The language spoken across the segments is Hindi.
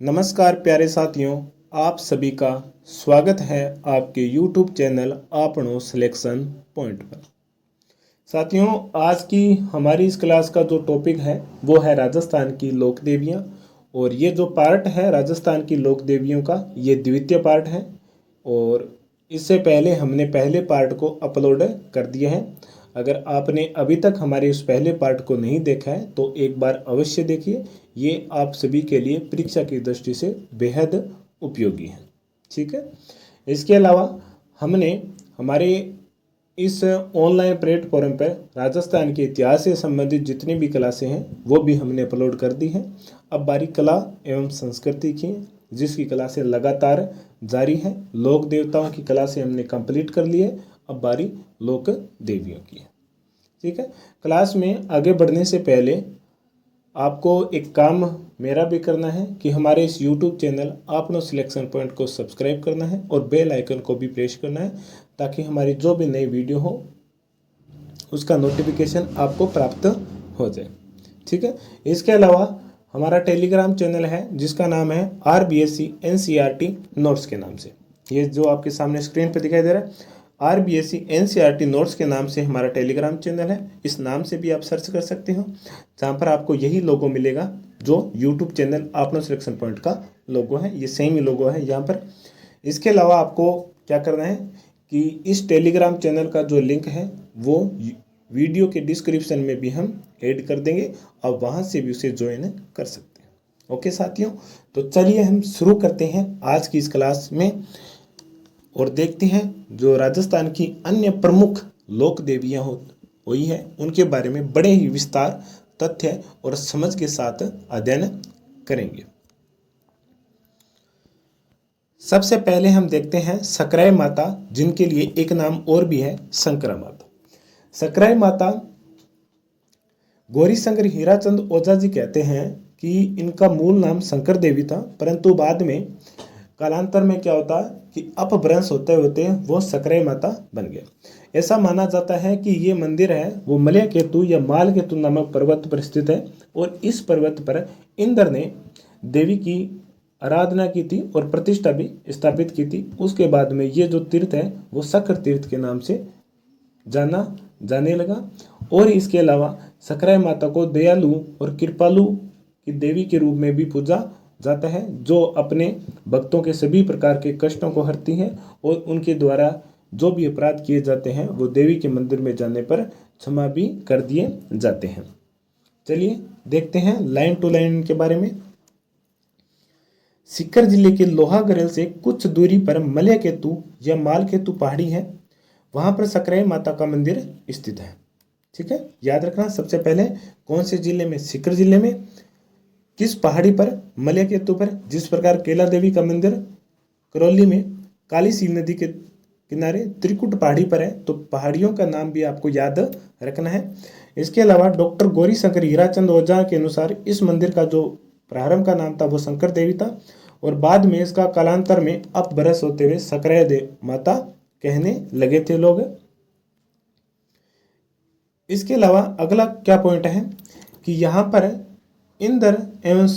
नमस्कार प्यारे साथियों, आप सभी का स्वागत है आपके YouTube चैनल आपनो सिलेक्शन पॉइंट पर। साथियों, आज की हमारी इस क्लास का जो टॉपिक है वो है राजस्थान की लोक देवियाँ। और ये जो पार्ट है राजस्थान की लोक देवियों का, ये द्वितीय पार्ट है। और इससे पहले हमने पहले पार्ट को अपलोड कर दिया है। अगर आपने अभी तक हमारे उस पहले पार्ट को नहीं देखा है तो एक बार अवश्य देखिए। ये आप सभी के लिए परीक्षा की दृष्टि से बेहद उपयोगी है। ठीक है। इसके अलावा हमने हमारे इस ऑनलाइन प्लेटफॉर्म पर राजस्थान के इतिहास से संबंधित जितनी भी क्लासें हैं वो भी हमने अपलोड कर दी हैं। अब बारी कला एवं संस्कृति की, जिसकी क्लासें लगातार जारी हैं। लोक देवताओं की क्लासें हमने कंप्लीट कर ली है, अब बारी लोक देवियों की है। ठीक है। क्लास में आगे बढ़ने से पहले आपको एक काम मेरा भी करना है कि हमारे इस YouTube चैनल आपनो सिलेक्शन पॉइंट को सब्सक्राइब करना है और बेल आइकन को भी प्रेस करना है, ताकि हमारी जो भी नई वीडियो हो उसका नोटिफिकेशन आपको प्राप्त हो जाए। ठीक है। इसके अलावा हमारा टेलीग्राम चैनल है जिसका नाम है RBSC NCERT नोट्स के नाम से। ये जो आपके सामने स्क्रीन पर दिखाई दे रहा है RBSC NCERT नोट्स के नाम से हमारा टेलीग्राम चैनल है। इस नाम से भी आप सर्च कर सकते हो, जहाँ पर आपको यही लोगो मिलेगा जो YouTube चैनल आपनो सिलेक्शन पॉइंट का लोगो है। ये सेम ही लोगो है यहाँ पर। इसके अलावा आपको क्या करना है कि इस टेलीग्राम चैनल का जो लिंक है वो वीडियो के डिस्क्रिप्शन में भी हम ऐड कर देंगे, और वहाँ से भी उसे ज्वाइन कर सकते हैं। ओके साथियों, तो चलिए हम शुरू करते हैं आज की इस क्लास में और देखते हैं जो राजस्थान की अन्य प्रमुख लोक देवियाँ हुई है उनके बारे में बड़े ही विस्तार, तथ्य और समझ के साथ अध्ययन करेंगे। सबसे पहले हम देखते हैं सकराय माता, जिनके लिए एक नाम और भी है शंकरा माता। सकराय माता गौरी शंकर हीराचंद ओझा जी कहते हैं कि इनका मूल नाम शंकर देवी था, परंतु बाद में कालांतर में क्या होता कि अपभ्रंश होते होते वो सकराय माता बन गए। ऐसा माना जाता है कि ये मंदिर है वो मलय केतु या माल केतु नामक पर्वत पर स्थित है, और इस पर्वत पर इंद्र ने देवी की आराधना की थी और प्रतिष्ठा भी स्थापित की थी। उसके बाद में ये जो तीर्थ है वो शक्र तीर्थ के नाम से जाना जाने लगा। और इसके अलावा सकराय माता को दयालु और कृपालु की देवी के रूप में भी पूजा जाता है, जो अपने भक्तों के सभी प्रकार के कष्टों को हरती है और उनके द्वारा जो भी अपराध किए जाते हैं वो देवी के मंदिर में जाने पर क्षमा भी कर दिए जाते हैं। चलिए देखते हैं लाइन टू लाइन के बारे में। सीकर जिले के लोहागड़ेल से कुछ दूरी पर मलय केतु या माल केतु पहाड़ी है, वहां पर सकराय माता का मंदिर स्थित है। ठीक है, याद रखना। सबसे पहले कौन से जिले में? सीकर जिले में। किस पहाड़ी पर? मलय केतु पर। जिस प्रकार केला देवी का मंदिर करौली में काली सी नदी के किनारे त्रिकुट पहाड़ी पर है, तो पहाड़ियों का नाम भी आपको याद रखना है। इसके अलावा डॉक्टर गौरी शंकर हीराचंद ओझा के अनुसार इस मंदिर का जो प्रारंभ का नाम था वो शंकर देवी था, और बाद में इसका कालांतर में अपभ्रंश होते हुए सकराय माता कहने लगे थे लोग। इसके अलावा अगला क्या पॉइंट है कि यहाँ पर इंद्र एवं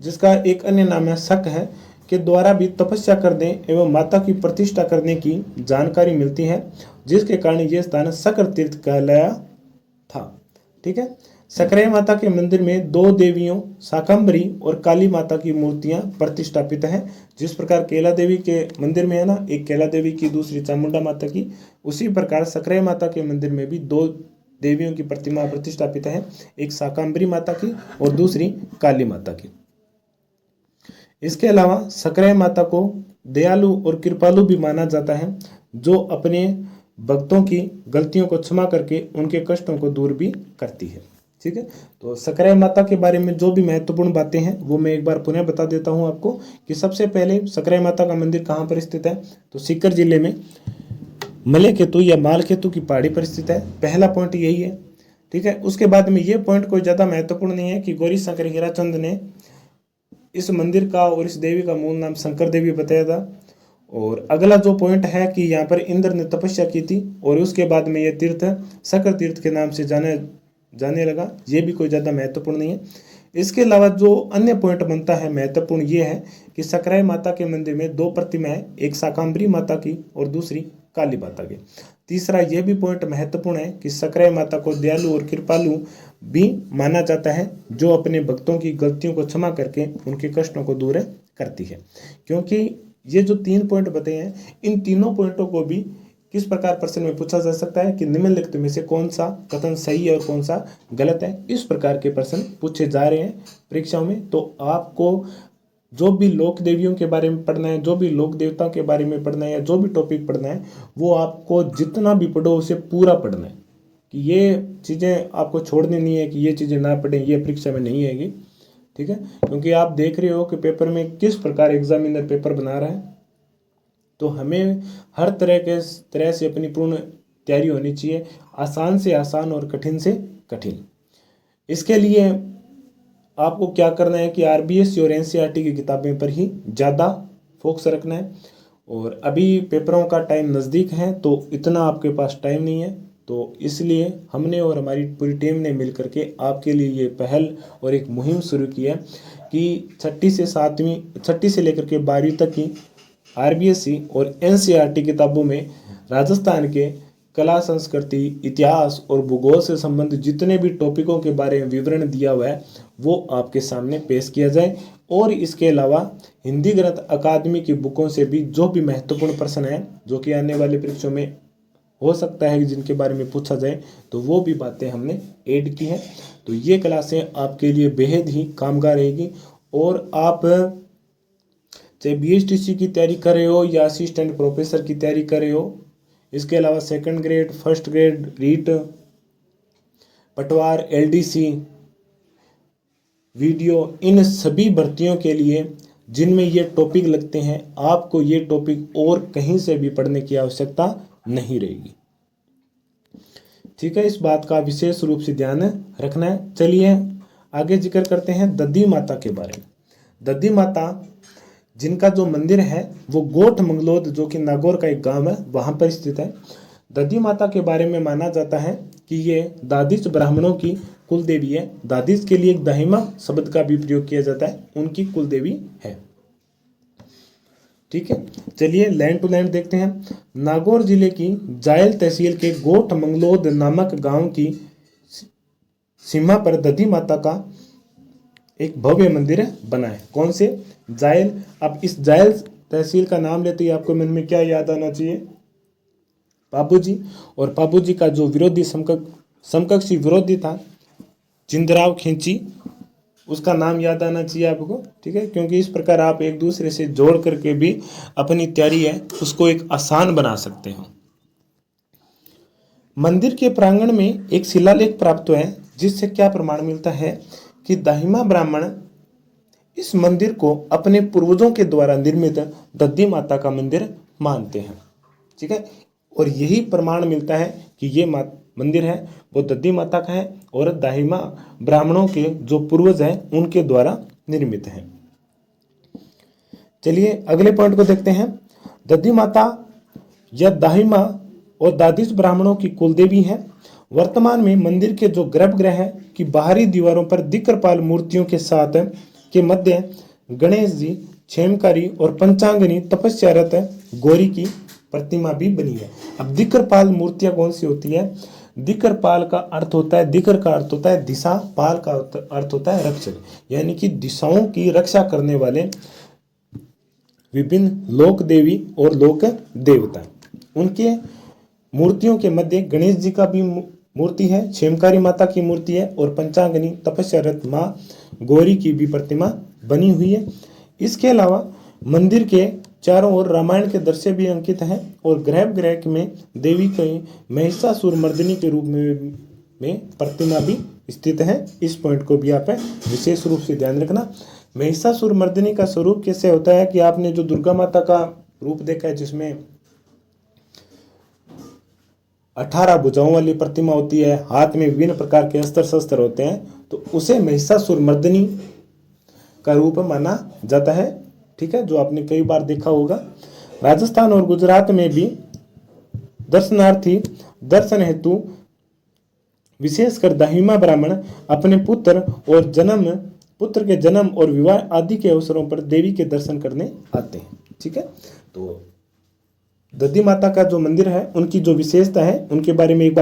जिसका एक अन्य नाम है शक है के द्वारा भी तपस्या करने एवं माता की प्रतिष्ठा करने की जानकारी मिलती है, जिसके कारण यह स्थान शक्र तीर्थ कहलाया था। ठीक है। सकराय माता के मंदिर में दो देवियों शाकंभरी और काली माता की मूर्तियां प्रतिष्ठापित हैं। जिस प्रकार केला देवी के मंदिर में है ना, एक केला देवी की, दूसरी चामुंडा माता की, उसी प्रकार सकराय माता के मंदिर में भी दो देवियों की प्रतिमा प्रतिष्ठापित है, एक शाकंभरी माता की और दूसरी काली माता की। इसके अलावा सकराय माता को दयालु और कृपालु भी माना जाता है, जो अपने भक्तों की गलतियों को क्षमा करके उनके कष्टों को दूर भी करती है। ठीक है। तो सकराय माता के बारे में जो भी महत्वपूर्ण बातें हैं वो मैं एक बार पुनः बता देता हूं आपको कि सबसे पहले सकराय माता का मंदिर कहाँ पर स्थित है, तो सीकर जिले में मलय केतु या माल केतु की पहाड़ी पर स्थित है। पहला पॉइंट यही है। ठीक है। उसके बाद में ये पॉइंट कोई ज्यादा महत्वपूर्ण नहीं है कि गौरी शंकर हीराचंद ने इस मंदिर का और इस देवी का मूल नाम शंकर देवी बताया था। और अगला जो पॉइंट है कि यहाँ पर इंद्र ने तपस्या की थी और उसके बाद में यह तीर्थ शक्र तीर्थ के नाम से जाने लगा, ये भी कोई ज़्यादा महत्वपूर्ण नहीं है। इसके अलावा जो अन्य पॉइंट बनता है महत्वपूर्ण ये है कि सकराय माता के मंदिर में 2 प्रतिमाएं, एक शाकंभरी माता की और दूसरी काली माता की। तीसरा यह भी पॉइंट महत्वपूर्ण है कि सकराय माता को दयालु और कृपालु भी माना जाता है, जो अपने भक्तों की गलतियों को क्षमा करके उनके कष्टों को दूर करती है। क्योंकि ये जो 3 पॉइंट बताए हैं, इन तीनों पॉइंटों को भी किस प्रकार प्रश्न में पूछा जा सकता है कि निम्नलिखित में से कौन सा कथन सही है और कौन सा गलत है। इस प्रकार के प्रश्न पूछे जा रहे हैं परीक्षाओं में। तो आपको जो भी लोक देवियों के बारे में पढ़ना है, जो भी लोक देवताओं के बारे में पढ़ना है, या जो भी टॉपिक पढ़ना है, वो आपको जितना भी पढ़ो उसे पूरा पढ़ना है। कि ये चीज़ें आपको छोड़नी नहीं है कि ये चीज़ें ना पढ़ें, ये परीक्षा में नहीं आएगी। ठीक है, क्योंकि आप देख रहे हो कि पेपर में किस प्रकार एग्जामिनर पेपर बना रहा है। तो हमें हर तरह से अपनी पूर्ण तैयारी होनी चाहिए, आसान से आसान और कठिन से कठिन। इसके लिए आपको क्या करना है कि आरबीएससी और एनसीईआरटी की किताबें पर ही ज़्यादा फोकस रखना है। और अभी पेपरों का टाइम नज़दीक है, तो इतना आपके पास टाइम नहीं है। तो इसलिए हमने और हमारी पूरी टीम ने मिलकर के आपके लिए ये पहल और एक मुहिम शुरू की है कि छठी से लेकर के 12वीं तक की आरबीएससी और एनसीईआरटी किताबों में राजस्थान के कला, संस्कृति, इतिहास और भूगोल से संबंधित जितने भी टॉपिकों के बारे में विवरण दिया हुआ है वो आपके सामने पेश किया जाए। और इसके अलावा हिंदी ग्रंथ अकादमी की बुकों से भी जो भी महत्वपूर्ण प्रश्न हैं, जो कि आने वाली परीक्षाओं में हो सकता है जिनके बारे में पूछा जाए, तो वो भी बातें हमने ऐड की हैं। तो ये क्लासें आपके लिए बेहद ही कामगार रहेगी। और आप चाहे बीएसटीसी की तैयारी कर रहे हो या असिस्टेंट प्रोफेसर की तैयारी कर रहे हो, इसके अलावा 2nd grade, 1st grade, REET, पटवार, एलडीसी, वीडियो, इन सभी भर्तियों के लिए जिनमें ये टॉपिक लगते हैं, आपको ये टॉपिक और कहीं से भी पढ़ने की आवश्यकता नहीं रहेगी। ठीक है, इस बात का विशेष रूप से ध्यान रखना है। चलिए आगे जिक्र करते हैं दधी माता के बारे में। दधी माता जिनका जो मंदिर है वो गोठ मंगलोद, जो कि नागौर का एक गांव है, वहां पर स्थित है। दधी माता के बारे में माना जाता है कि ये दादिश ब्राह्मणों की कुल देवी है। दादिश के लिए एक दाहिमा शब्द का भी प्रयोग किया जाता है, उनकी कुल देवी है। ठीक है, चलिए लाइन टू लाइन देखते हैं। नागौर जिले की जायल तहसील के गोठ मंगलोद नामक गांव की सीमा पर दधी माता का एक भव्य मंदिर बना है। कौन से? जायल। अब इस जायल तहसील का नाम लेते ही आपको मन में क्या याद आना चाहिए? बाबूजी। और बाबूजी का जो विरोधी समकक्षी विरोधी था जिंदराव खिंची, उसका नाम याद आना चाहिए आपको। ठीक है, क्योंकि इस प्रकार आप एक दूसरे से जोड़ करके भी अपनी तैयारी है उसको एक आसान बना सकते हो। मंदिर के प्रांगण में एक शिलालेख प्राप्त हुआ है, जिससे क्या प्रमाण मिलता है कि दाहिमा ब्राह्मण इस मंदिर को अपने पूर्वजों के द्वारा निर्मित दधी माता का मंदिर मानते हैं। ठीक है, और यही प्रमाण मिलता है कि ये मंदिर है वो दधी माता का है और दाहिमा ब्राह्मणों के जो पूर्वज हैं उनके द्वारा निर्मित है। चलिए अगले पॉइंट को देखते हैं। दधी माता या दाहिमा और दादिश ब्राह्मणों की कुलदेवी है। वर्तमान में मंदिर के जो गर्भगृह की बाहरी दीवारों पर दिक्करपाल मूर्तियों के साथ के मध्य गणेश जी, क्षेमकारी और पंचांगनी तपस्यारत गौरी की प्रतिमा भी बनी है। अब दिक्करपाल मूर्तियां कौन सी होती है? दिक्करपाल का अर्थ होता है, दिक्कर का अर्थ होता है दिशा, पाल का अर्थ होता है रक्षक, यानी कि दिशाओं की रक्षा करने वाले विभिन्न लोक देवी और लोक देवता। उनके मूर्तियों के मध्य गणेश जी का भी मूर्ति है, क्षेमकारी माता की मूर्ति है और पंचांगनी तपस्यारत माँ गौरी की भी प्रतिमा बनी हुई है। इसके अलावा मंदिर के चारों ओर रामायण के दृश्य भी अंकित हैं और गर्भगृह में देवी के महिषासुर मर्दिनी के रूप में प्रतिमा भी स्थित है। इस पॉइंट को भी आप विशेष रूप से ध्यान रखना। महिषासुर मर्दिनी का स्वरूप कैसे होता है कि आपने जो दुर्गा माता का रूप देखा है जिसमें 18 भुजाओं वाली प्रतिमा होती है, हाथ में विभिन्न प्रकार के अस्त्र शस्त्र होते हैं, तो उसे महिषासुर मर्दिनी का रूप माना जाता है। ठीक है, जो आपने कई बार देखा होगा। राजस्थान और गुजरात में भी दर्शनार्थी दर्शन हेतु विशेषकर दाहिमा ब्राह्मण अपने पुत्र और जन्म पुत्र के जन्म और विवाह आदि के अवसरों पर देवी के दर्शन करने आते हैं। ठीक है, तो दधी माता का जो मंदिर है उनकी जो विशेषता है उनके बारे में एक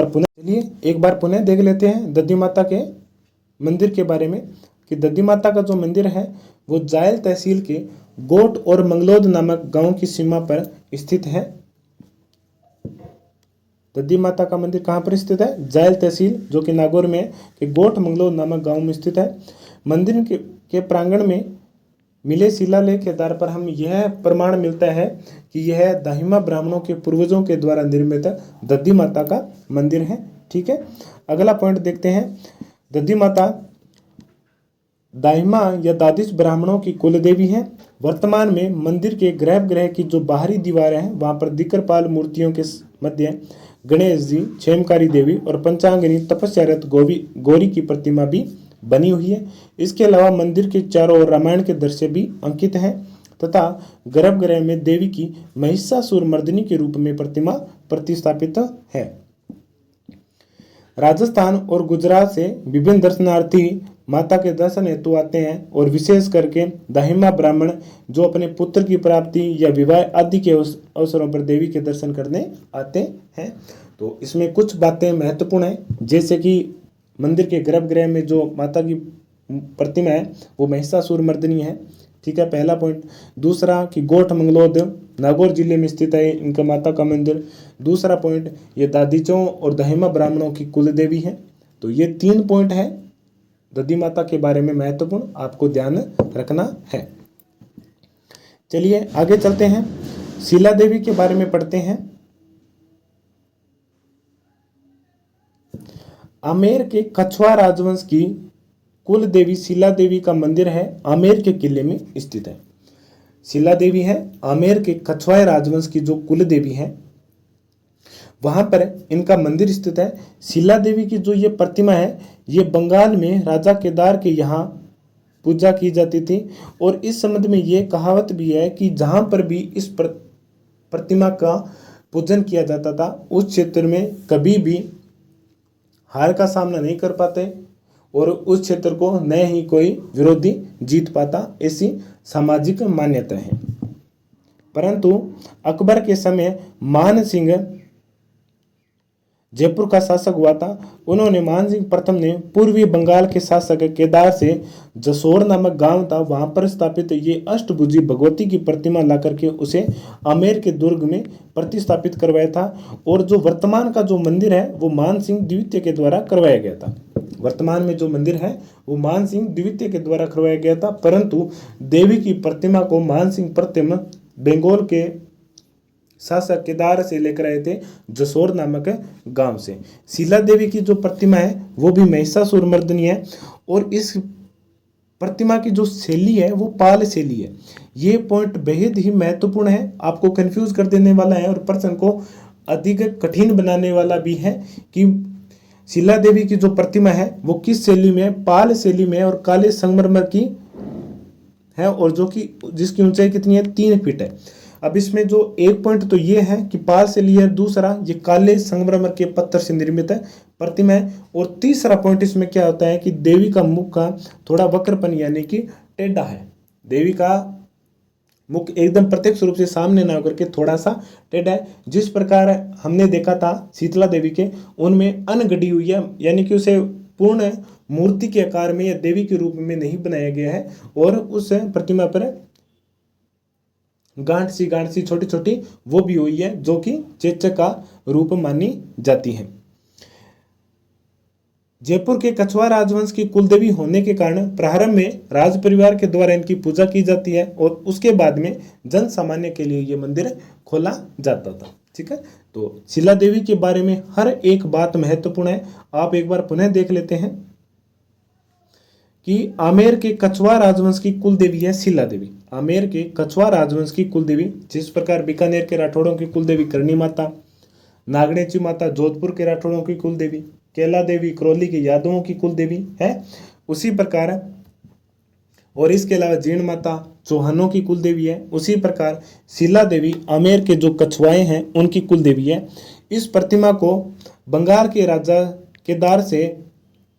बार पुनः देख लेते हैं दधी माता के मंदिर के बारे में, कि दधी माता का जो मंदिर है वो जायल तहसील के गोट और मंगलोद नामक गांव की सीमा पर स्थित है। दधी माता का मंदिर कहाँ पर स्थित है? जायल तहसील जो कि नागौर में है, कि गोट मंगलोद नामक गांव में स्थित है। मंदिर के प्रांगण में मिले शिलालेख के आधार पर हम यह प्रमाण मिलता है कि यह दाहिमा ब्राह्मणों के पूर्वजों के द्वारा निर्मित दधी माता का मंदिर है। ठीक है, अगला पॉइंट देखते हैं। दधी माता दाहिमा या दादिश ब्राह्मणों की कुल देवी है। वर्तमान में मंदिर के गर्भगृह की जो बाहरी दीवारें हैं वहां पर दिक्करपाल मूर्तियों के मध्य गणेश जी, क्षेमकारी देवी और पंचांगिनी तपस्यारत गौरी की प्रतिमा भी बनी हुई है। इसके अलावा मंदिर के चारों ओर रामायण के दृश्य भी अंकित हैं तथा गर्भगृह में देवी की महिषासुर मर्दिनी के रूप में प्रतिमा प्रतिष्ठापित है। राजस्थान और गुजरात से विभिन्न दर्शनार्थी माता के दर्शन हेतु आते हैं और विशेष करके दाहिमा ब्राह्मण जो अपने पुत्र की प्राप्ति या विवाह आदि के अवसरों पर देवी के दर्शन करने आते हैं। तो इसमें कुछ बातें महत्वपूर्ण हैं, जैसे कि मंदिर के गर्भगृह में जो माता की प्रतिमा है वो महिषासुर मर्दिनी है। ठीक है, पहला पॉइंट। दूसरा कि गोठ मंगलोद नागौर जिले में स्थित है इनका माता का मंदिर। दूसरा पॉइंट, ये दादीचों और दाहिमा ब्राह्मणों की कुल देवी है। तो ये 3 पॉइंट है दधी माता के बारे में महत्वपूर्ण, आपको ध्यान रखना है। चलिए आगे चलते हैं, शीला देवी के बारे में पढ़ते हैं। आमेर के कछवा राजवंश की कुल देवी शीला देवी का मंदिर है, आमेर के किले में स्थित है। शीला देवी है आमेर के कछवाए राजवंश की जो कुल देवी है वहां पर इनका मंदिर स्थित है। शीला देवी की जो ये प्रतिमा है ये बंगाल में राजा केदार के यहाँ पूजा की जाती थी और इस संबंध में ये कहावत भी है कि जहां पर भी इस प्रतिमा का पूजन किया जाता था उस क्षेत्र में कभी भी हार का सामना नहीं कर पाते और उस क्षेत्र को न ही कोई विरोधी जीत पाता, ऐसी सामाजिक मान्यता है। परंतु अकबर के समय मान सिंह जयपुर का शासक हुआ था। उन्होंने मान सिंह प्रथम ने पूर्वी बंगाल के शासक केदार से जसोर नामक गांव था वहां पर स्थापित ये अष्टभुजी भगवती की प्रतिमा ला करके उसे आमेर के दुर्ग में प्रतिस्थापित करवाया था। और जो वर्तमान का जो मंदिर है वो मान सिंह द्वितीय के द्वारा करवाया गया था। वर्तमान में जो मंदिर है वो मान सिंह द्वितीय के द्वारा करवाया गया था, परंतु देवी की प्रतिमा को मान सिंह प्रथम बंगाल के शासक केदार से लेकर आए थे जसोर नामक गांव से। शीला देवी की जो प्रतिमा है वो भी महिषासुर मर्दिनी है और इस प्रतिमा की जो शैली है वो पाल शैली है। ये पॉइंट बेहद ही महत्वपूर्ण है, आपको कंफ्यूज कर देने वाला है और प्रश्न को अधिक कठिन बनाने वाला भी है कि शीला देवी की जो प्रतिमा है वो किस शैली में है, पाल शैली में है और काले संगमरमर की है और जो कि जिसकी ऊंचाई कितनी है 3 फीट है। अब इसमें जो एक पॉइंट तो ये है कि पाल से लिया, दूसरा ये काले संगमरमर के पत्थर से निर्मित है प्रतिमा है और तीसरा पॉइंट इसमें क्या होता है कि देवी का मुख का थोड़ा वक्रपन यानी कि टेढ़ा है। देवी का मुख एकदम प्रत्यक्ष रूप से सामने ना होकर के थोड़ा सा टेढ़ा है। जिस प्रकार हमने देखा था शीतला देवी के उनमें अनगढ़ी हुई है यानी कि उसे पूर्ण मूर्ति के आकार में या देवी के रूप में नहीं बनाया गया है और उस प्रतिमा पर गांठ सी छोटी छोटी वो भी हुई है जो कि चेचक का रूप मानी जाती है। जयपुर के कछवा राजवंश की कुलदेवी होने के कारण प्रारंभ में राज परिवार के द्वारा इनकी पूजा की जाती है और उसके बाद में जन सामान्य के लिए ये मंदिर खोला जाता था। ठीक है, तो शीला देवी के बारे में हर एक बात महत्वपूर्ण है, आप एक बार पुनः देख लेते हैं कि आमेर के कछवा राजवंश की कुल देवी है शीला देवी। आमेर के कछवा राजवंश की कुल देवी, जिस प्रकार बीकानेर के राठौड़ों की कुल देवी करणी माता, नागणेची माता जोधपुर के राठौड़ों की कुल देवी, केला देवी करौली के यादवों की कुल देवी है, उसी प्रकार और इसके अलावा जीर्ण माता चौहानों की कुल देवी है। उसी प्रकार शीला देवी आमेर के जो कछवाए हैं उनकी कुल देवी है। इस प्रतिमा को बंगाल के राजा केदार से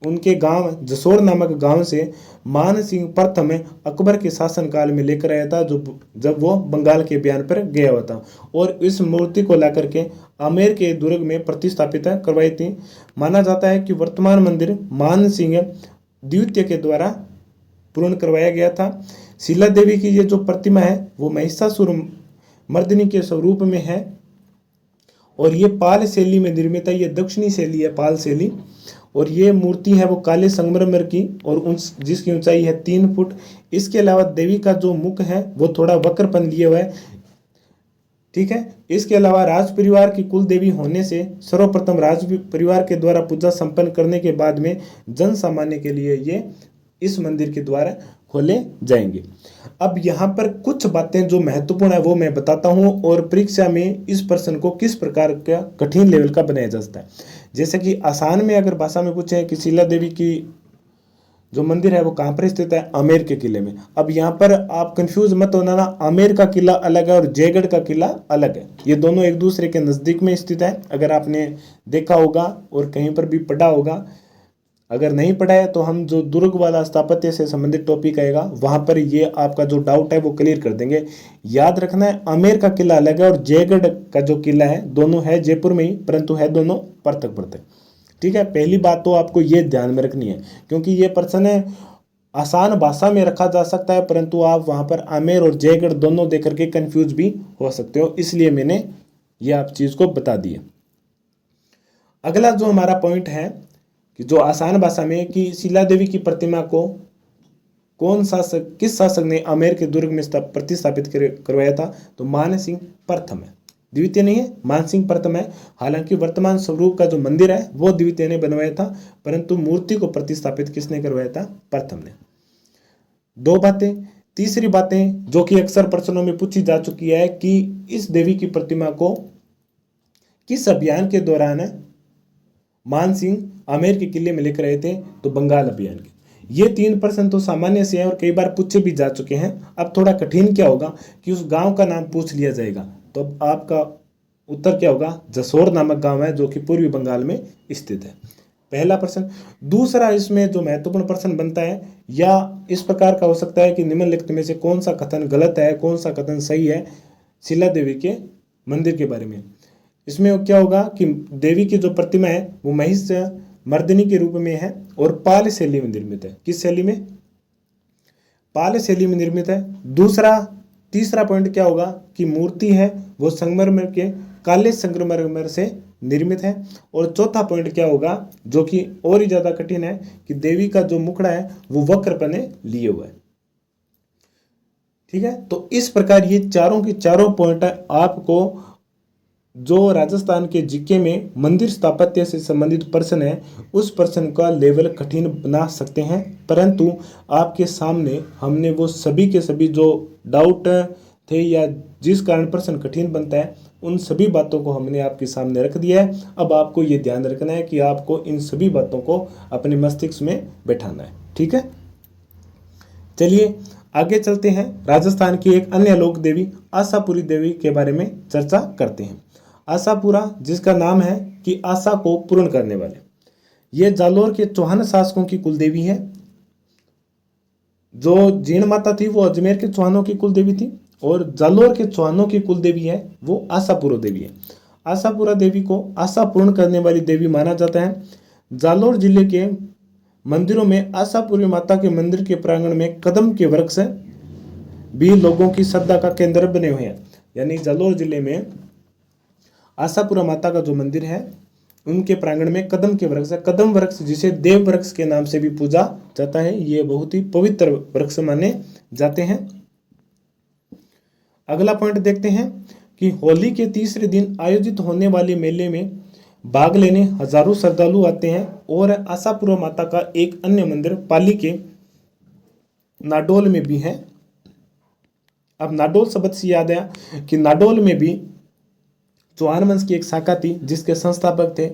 उनके गांव जसोर नामक गांव से मान सिंह प्रथम अकबर के शासनकाल में लेकर आया था, जो जब वो बंगाल के अभियान पर गया हुआ था, और इस मूर्ति को ला करके आमेर के दुर्ग में प्रतिस्थापित करवाई थी। माना जाता है कि वर्तमान मंदिर मान सिंह द्वितीय के द्वारा पूर्ण करवाया गया था। शीला देवी की ये जो प्रतिमा है वो महिषासुर मर्दिनी के स्वरूप में है, और ये पाल शैली में निर्मित है। ये दक्षिणी शैली है, पाल शैली, और ये मूर्ति है वो काले संगमरमर की, और जिसकी ऊंचाई है 3 फुट। इसके अलावा देवी का जो मुख है वो थोड़ा वक्रपन लिए हुआ है, ठीक है। इसके अलावा राज परिवार की कुल देवी होने से सर्वप्रथम राज परिवार के द्वारा पूजा संपन्न करने के बाद में जन सामान्य के लिए ये इस मंदिर के द्वारा खोले जाएंगे। अब यहाँ पर कुछ बातें जो महत्वपूर्ण है वो मैं बताता हूँ, और परीक्षा में इस प्रश्न को किस प्रकार का कठिन लेवल का बनाया जा सकता है। जैसे कि आसान में अगर भाषा में पूछे कि शीला देवी की जो मंदिर है वो कहाँ पर स्थित है, आमेर के किले में। अब यहाँ पर आप कंफ्यूज मत होना ना, आमेर का किला अलग है और जयगढ़ का किला अलग है। ये दोनों एक दूसरे के नज़दीक में स्थित है। अगर आपने देखा होगा और कहीं पर भी पढ़ा होगा, अगर नहीं पढ़ा है तो हम जो दुर्ग वाला स्थापत्य से संबंधित टॉपिक आएगा वहां पर ये आपका जो डाउट है वो क्लियर कर देंगे। याद रखना है, आमेर का किला अलग है और जयगढ़ का जो किला है दोनों है जयपुर में ही, परंतु है दोनों पृथक पृथक, ठीक है। पहली बात तो आपको ये ध्यान में रखनी है, क्योंकि ये प्रश्न आसान भाषा में रखा जा सकता है, परंतु आप वहां पर आमेर और जयगढ़ दोनों देख करके कंफ्यूज भी हो सकते हो, इसलिए मैंने ये आप चीज को बता दिया। अगला जो हमारा पॉइंट है कि जो आसान भाषा में कि शीला देवी की प्रतिमा को कौन शासक, किस शासक ने आमेर के दुर्ग में प्रतिस्थापित करवाया था, तो मान सिंह प्रथम है, द्वितीय नहीं है, मान सिंह प्रथम है। हालांकि वर्तमान स्वरूप का जो मंदिर है वो द्वितीय ने बनवाया था, परंतु मूर्ति को प्रतिस्थापित किसने करवाया था, प्रथम ने। 2 बातें। तीसरी बातें जो कि अक्सर प्रश्नों में पूछी जा चुकी है कि इस देवी की प्रतिमा को किस अभियान के दौरान मान सिंह आमेर के किले में लेकर आए थे, तो बंगाल अभियान के। ये 3 प्रश्न तो सामान्य से हैं और कई बार पूछे भी जा चुके हैं। अब थोड़ा कठिन क्या होगा कि उस गांव का नाम पूछ लिया जाएगा, तो अब आपका उत्तर क्या होगा, जसोर नामक गांव है जो कि पूर्वी बंगाल में स्थित है। पहला प्रश्न। दूसरा इसमें जो महत्वपूर्ण प्रश्न बनता है या इस प्रकार का हो सकता है कि निम्नलिखित में से कौन सा कथन गलत है, कौन सा कथन सही है शीला देवी के मंदिर के बारे में। इसमें क्या होगा कि देवी की जो प्रतिमा है वो महिष मर्दिनी के रूप में है और पाल शैली में निर्मित है। किस शैली में, पाल शैली में निर्मित है। तीसरा पॉइंट क्या होगा कि मूर्ति है वो संगमरमर के काले संगमरमर से निर्मित है। और चौथा पॉइंट क्या होगा जो कि और ही ज्यादा कठिन है कि देवी का जो मुखड़ा है वो वक्रपने लिए हुआ है, ठीक है। तो इस प्रकार ये चारों के चारों पॉइंट आपको जो राजस्थान के जीके में मंदिर स्थापत्य से संबंधित प्रश्न है उस प्रश्न का लेवल कठिन बना सकते हैं, परंतु आपके सामने हमने वो सभी के सभी जो डाउट थे या जिस कारण प्रश्न कठिन बनता है उन सभी बातों को हमने आपके सामने रख दिया है। अब आपको ये ध्यान रखना है कि आपको इन सभी बातों को अपने मस्तिष्क में बैठाना है, ठीक है। चलिए आगे चलते हैं, राजस्थान की एक अन्य लोक देवी आशापुरी देवी के बारे में चर्चा करते हैं। आशापुरा, जिसका नाम है कि आशा को पूर्ण करने वाले, ये जालोर के चौहान शासकों की कुलदेवी है। जो जीण माता थी वो अजमेर के चौहानों की कुलदेवी थी और जालोर के चौहानों की कुलदेवी है वो आशापुरा देवी है। आशापुरा देवी को आशा पूर्ण करने वाली देवी माना जाता है। जालोर जिले के मंदिरों में आशापुरी माता के मंदिर के प्रांगण में कदम के वृक्ष भी लोगों की श्रद्धा का केंद्र बने हुए हैं। यानी जालोर जिले में आशापुरा माता का जो मंदिर है उनके प्रांगण में कदम के वृक्ष है। कदम वृक्ष जिसे देव वृक्ष के नाम से भी पूजा जाता है, ये बहुत ही पवित्र वृक्ष माने जाते हैं। अगला पॉइंट देखते हैं कि होली के तीसरे दिन आयोजित होने वाले मेले में भाग लेने हजारों श्रद्धालु आते हैं। और आशापुरा माता का एक अन्य मंदिर पाली के नाडोल में भी है। अब नाडोल शब्द से याद आया कि नाडोल में भी चौहान वंश की एक शाखा थी जिसके संस्थापक थे।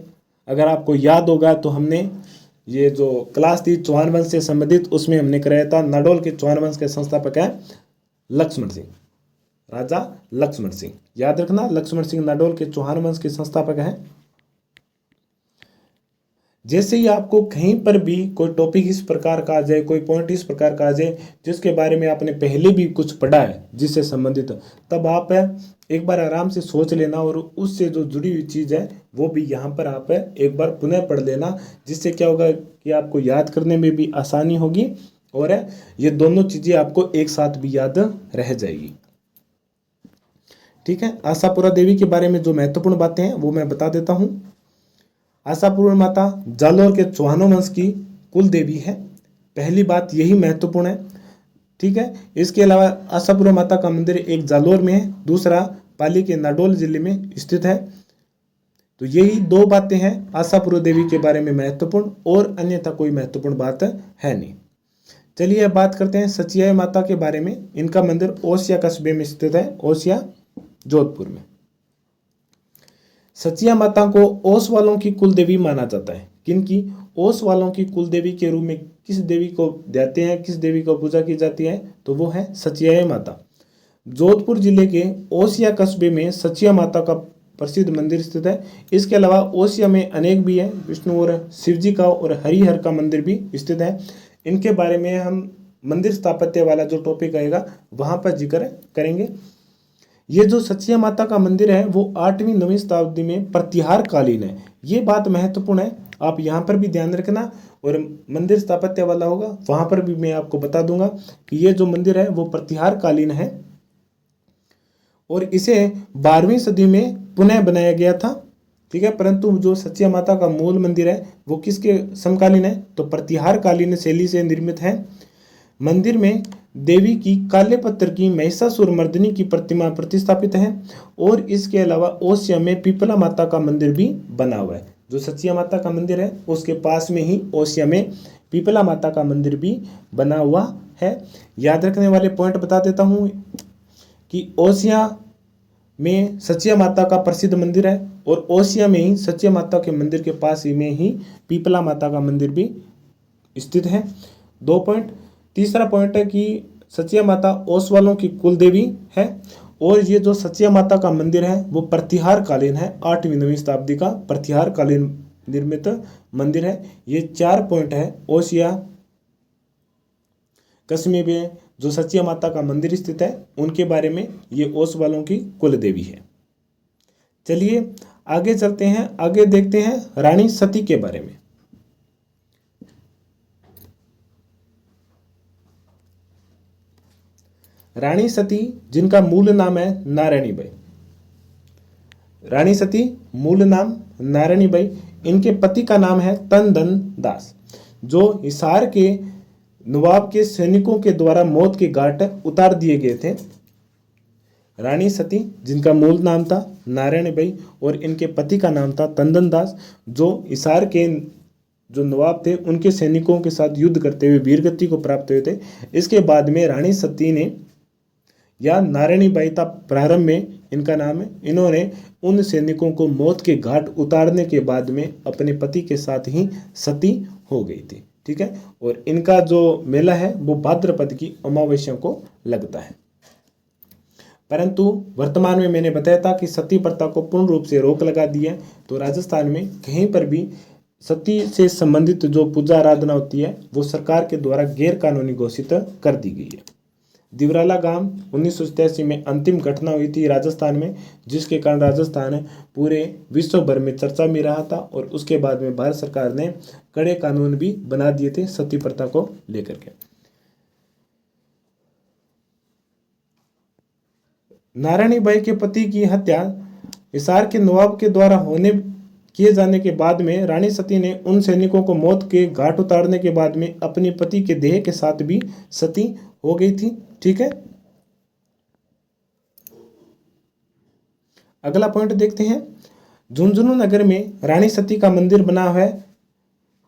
अगर आपको याद होगा तो हमने ये जो क्लास थी चौहान वंश से संबंधित उसमें हमने कराया था। नाडोल के चौहान वंश के संस्थापक है लक्ष्मण सिंह, राजा लक्ष्मण सिंह। याद रखना, लक्ष्मण सिंह नाडोल के चौहान वंश के संस्थापक हैं। जैसे ही आपको कहीं पर भी कोई टॉपिक इस प्रकार का आ जाए, कोई पॉइंट इस प्रकार का आ जाए जिसके बारे में आपने पहले भी कुछ पढ़ा है जिससे संबंधित, तब आप एक बार आराम से सोच लेना और उससे जो जुड़ी हुई चीज़ है वो भी यहाँ पर आप एक बार पुनः पढ़ लेना, जिससे क्या होगा कि आपको याद करने में भी आसानी होगी और ये दोनों चीज़ें आपको एक साथ भी याद रह जाएगी। ठीक है, आशापुरा देवी के बारे में जो महत्वपूर्ण बातें हैं वो मैं बता देता हूँ। आशापुरा माता जालोर के चौहानों वंश की कुल देवी है, पहली बात यही महत्वपूर्ण है। ठीक है, इसके अलावा आशापुरा माता का मंदिर एक जालोर में है, दूसरा पाली के नाडोल जिले में स्थित है। तो यही दो बातें हैं आशापुरा देवी के बारे में महत्वपूर्ण, और अन्यथा कोई महत्वपूर्ण बात है नहीं। चलिए अब बात करते हैं सचिया माता के बारे में। इनका मंदिर ओसिया कस्बे में स्थित है, ओसिया जोधपुर में। सचिया माता को ओस वालों की कुल देवी माना जाता है। किनकी? ओस वालों की कुल देवी के रूप में किस देवी को देते हैं, किस देवी को पूजा की जाती है? तो वो है सचिया माता। जोधपुर जिले के ओसिया कस्बे में सचिया माता का प्रसिद्ध मंदिर स्थित है। इसके अलावा ओसिया में अनेक भी है, विष्णु और शिव जी का और हरिहर का मंदिर भी स्थित है। इनके बारे में हम मंदिर स्थापत्य वाला जो टॉपिक आएगा वहाँ पर जिक्र करेंगे। ये जो सचिया माता का मंदिर है वो 8वीं 9वीं शताब्दी में प्रतिहार कालीन है। ये बात महत्वपूर्ण है, आप यहाँ पर भी ध्यान रखना। और मंदिर स्थापत्य वाला होगा वहाँ पर भी मैं आपको बता दूंगा कि ये जो मंदिर है वो प्रतिहार कालीन है और इसे 12वीं सदी में पुनः बनाया गया था। ठीक है, परंतु जो सचिया माता का मूल मंदिर है वो किसके समकालीन है? तो प्रतिहार कालीन शैली से निर्मित है। मंदिर में देवी की काले पत्थर की महिषासुर मर्दिनी की प्रतिमा प्रतिष्ठापित है और इसके अलावा ओसिया में पीपला माता का मंदिर भी बना हुआ है। जो सचिया माता का मंदिर है उसके पास में ही ओसिया में पीपला माता का मंदिर भी बना हुआ है। याद रखने वाले पॉइंट बता देता हूँ कि ओसिया में सचिया माता का प्रसिद्ध मंदिर है और ओसिया में ही सचिया माता के मंदिर के पास ही में ही पीपला माता का मंदिर भी स्थित है। 2 पॉइंट। तीसरा पॉइंट है कि सचिया माता ओस वालों की कुल देवी है और ये जो सचिया माता का मंदिर है वो प्रतिहार कालीन है, 8वीं 9वीं शताब्दी का प्रतिहार कालीन निर्मित मंदिर है। ये 4 पॉइंट है ओसिया कस्बे में जो सचिया माता का मंदिर स्थित है उनके बारे में। ये ओस वालों की कुल देवी है। चलिए आगे चलते हैं, आगे देखते हैं रानी सती के बारे में। रानी सती जिनका मूल नाम है नारायणी बाई। रानी सती मूल नाम नारायणी बाई, इनके पति का नाम है तनदन दास, जो हिसार के नवाब के सैनिकों के द्वारा मौत के घाट उतार दिए गए थे। रानी सती जिनका मूल नाम था नारायणी बाई और इनके पति का नाम था तंदन दास, जो हिसार के जो नवाब थे उनके सैनिकों के साथ युद्ध करते हुए वीरगति को प्राप्त हुए थे। इसके बाद में रानी सती ने या नारायणी बाई था प्रारंभ में इनका नाम है, इन्होंने उन सैनिकों को मौत के घाट उतारने के बाद में अपने पति के साथ ही सती हो गई थी। ठीक है, और इनका जो मेला है वो भाद्रपद की अमावस्या को लगता है। परंतु वर्तमान में मैंने बताया था कि सती प्रथा को पूर्ण रूप से रोक लगा दी है, तो राजस्थान में कहीं पर भी सती से संबंधित जो पूजा आराधना होती है वो सरकार के द्वारा गैर कानूनी घोषित कर दी गई है। दिवराला गांव 1987 में अंतिम घटना हुई थी राजस्थान में, जिसके कारण राजस्थान पूरे विश्व भर में चर्चा में रहा था और उसके बाद में भारत सरकार ने कड़े कानून भी बना दिए थे सती प्रथा को लेकर के। नारायणी बाई के पति की हत्या हिसार के नवाब के द्वारा किए जाने के बाद में रानी सती ने उन सैनिकों को मौत के घाट उतारने के बाद में अपने पति के देह के साथ भी सती हो गई थी। ठीक है, अगला पॉइंट देखते हैं। झुंझुनू नगर में रानी सती का मंदिर बना हुआ है,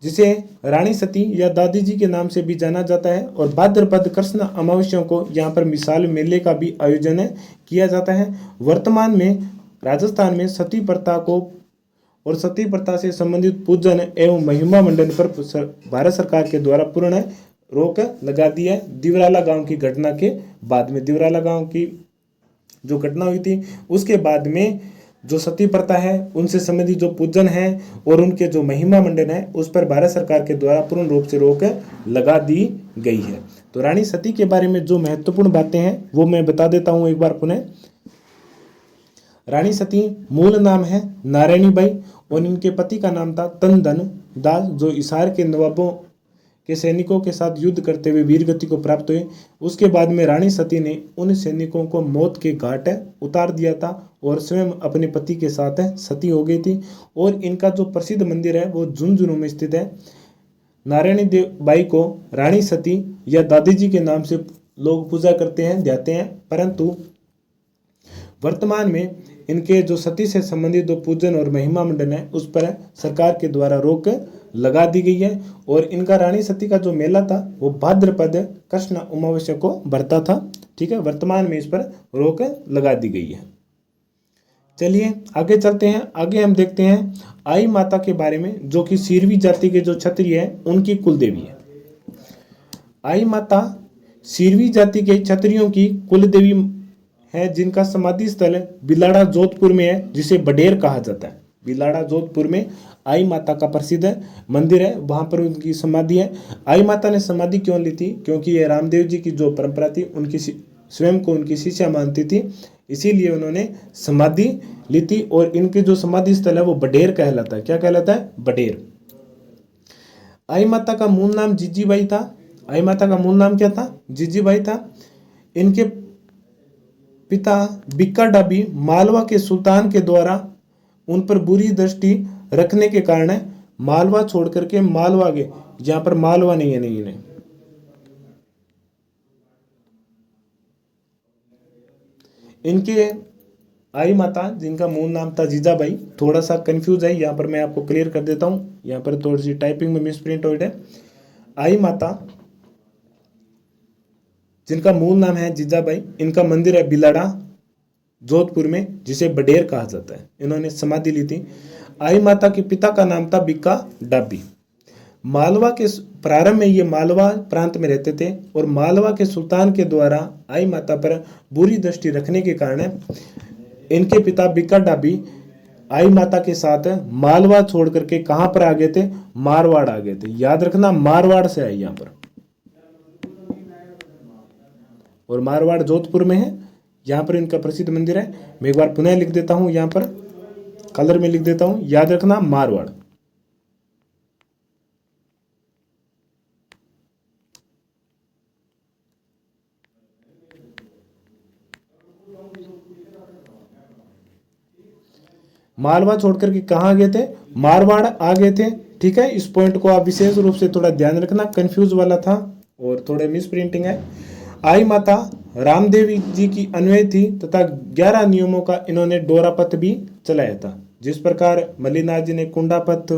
जिसे रानी सती या दादी जी के नाम से भी जाना जाता है और भाद्रपद कृष्ण अमावस्या को यहाँ पर मिसाल मेले का भी आयोजन किया जाता है। वर्तमान में राजस्थान में सती प्रथा को और सती प्रथा से संबंधित पूजन एवं महिमा मंडन पर भारत सरकार के द्वारा पूर्ण रोक लगा दी है। दिवराला गांव की घटना के बाद में, दिवराला गांव की जो घटना हुई थी उसके बाद में जो सती प्रथा है उनसे संबंधित जो पूजन है और उनके जो महिमा मंडन है उस पर भारत सरकार के द्वारा पूर्ण रूप से रोक लगा दी गई है। तो रानी सती के बारे में जो महत्वपूर्ण बातें हैं वो मैं बता देता हूं एक बार पुनः। रानी सती मूल नाम है नारायणी बाई और इनके पति का नाम था तनधन दास, जो हिसार के नवाबों के सैनिकों के साथ युद्ध करते हुए वीरगति को प्राप्त हुए। उसके बाद में रानी सती ने उन सैनिकों को मौत के घाट उतार दिया था और स्वयं अपने पति के साथ सती हो गई थी। और इनका जो प्रसिद्ध मंदिर है वो झुंझुनू में स्थित है। नारायणी देव बाई को रानी सती या दादी जी के नाम से लोग पूजा करते हैं, ध्याते हैं, परंतु वर्तमान में इनके जो सती से संबंधित जो पूजन और महिमा मंडन है उस पर सरकार के द्वारा रोक लगा दी गई है। और इनका रानी सती का जो मेला था वो भाद्रपद कृष्ण अमावस्या को भरता था। ठीक है, वर्तमान में इस पर रोक लगा दी गई है। चलिए आगे चलते हैं। आगे हम देखते हैं आई माता के बारे में, जो कि सीरवी जाति के जो क्षत्रिय है उनकी कुल देवी है। आई माता सीरवी जाति के क्षत्रियों की कुल देवी है, जिनका समाधि स्थल बिलाड़ा जोधपुर में है, जिसे बडेर कहा जाता है। बिलाड़ा जोधपुर में आई माता का प्रसिद्ध मंदिर है, वहां पर उनकी समाधि है। आई माता ने समाधि क्यों ली थी? क्योंकि ये रामदेव जी की जो परंपरा थी उनकी स्वयं को उनकी शिष्या मानती थी, इसीलिए उन्होंने समाधि ली थी। और इनके जो समाधि स्थल है वो बडेर कहलाता है। क्या कहलाता है? बडेर। आई माता का मूल नाम जीजीबाई था। आई माता का मूल नाम क्या था? जीजीबाई था। इनके पिता बिक्का डाबी मालवा के सुल्तान के द्वारा उन पर बुरी दृष्टि रखने के कारण मालवा छोड़ करके मालवा गए। यहां पर मालवा नहीं है, नहीं। इनके आई माता जिनका मूल नाम था जीजाबाई, थोड़ा सा कंफ्यूज है, यहाँ पर मैं आपको क्लियर कर देता हूँ। यहाँ पर थोड़ी सी टाइपिंग में मिसप्रिंट हो है। आई माता जिनका मूल नाम है जीजाबाई, इनका मंदिर है बिलाड़ा जोधपुर में, जिसे बडेर कहा जाता है। इन्होंने समाधि ली थी। आई माता के पिता का नाम था बिक्का डाबी। मालवा के प्रारंभ में ये मालवा प्रांत में रहते थे और मालवा के सुल्तान के द्वारा आई माता पर बुरी दृष्टि रखने के कारण इनके पिता बिक्का डाबी आई माता के साथ मालवा छोड़ करके कहां पर आ गए थे? मारवाड़ आ गए थे। याद रखना, मारवाड़ से आई यहां पर, और मारवाड़ जोधपुर में है। यहाँ पर इनका प्रसिद्ध मंदिर है। मैं एक बार पुनः लिख देता हूँ, यहाँ पर कलर में लिख देता हूँ, याद रखना, मारवाड़। मालवा छोड़कर के कहाँ गए थे? मारवाड़ आ गए थे। ठीक है, इस पॉइंट को आप विशेष रूप से थोड़ा ध्यान रखना, कंफ्यूज वाला था और थोड़े मिस प्रिंटिंग है। आई माता रामदेव जी की अन्वय थी तथा 11 नियमों का इन्होंने डोरापथ भी चलाया था। जिस प्रकार मल्लीनाथ जी ने कुंडापथ,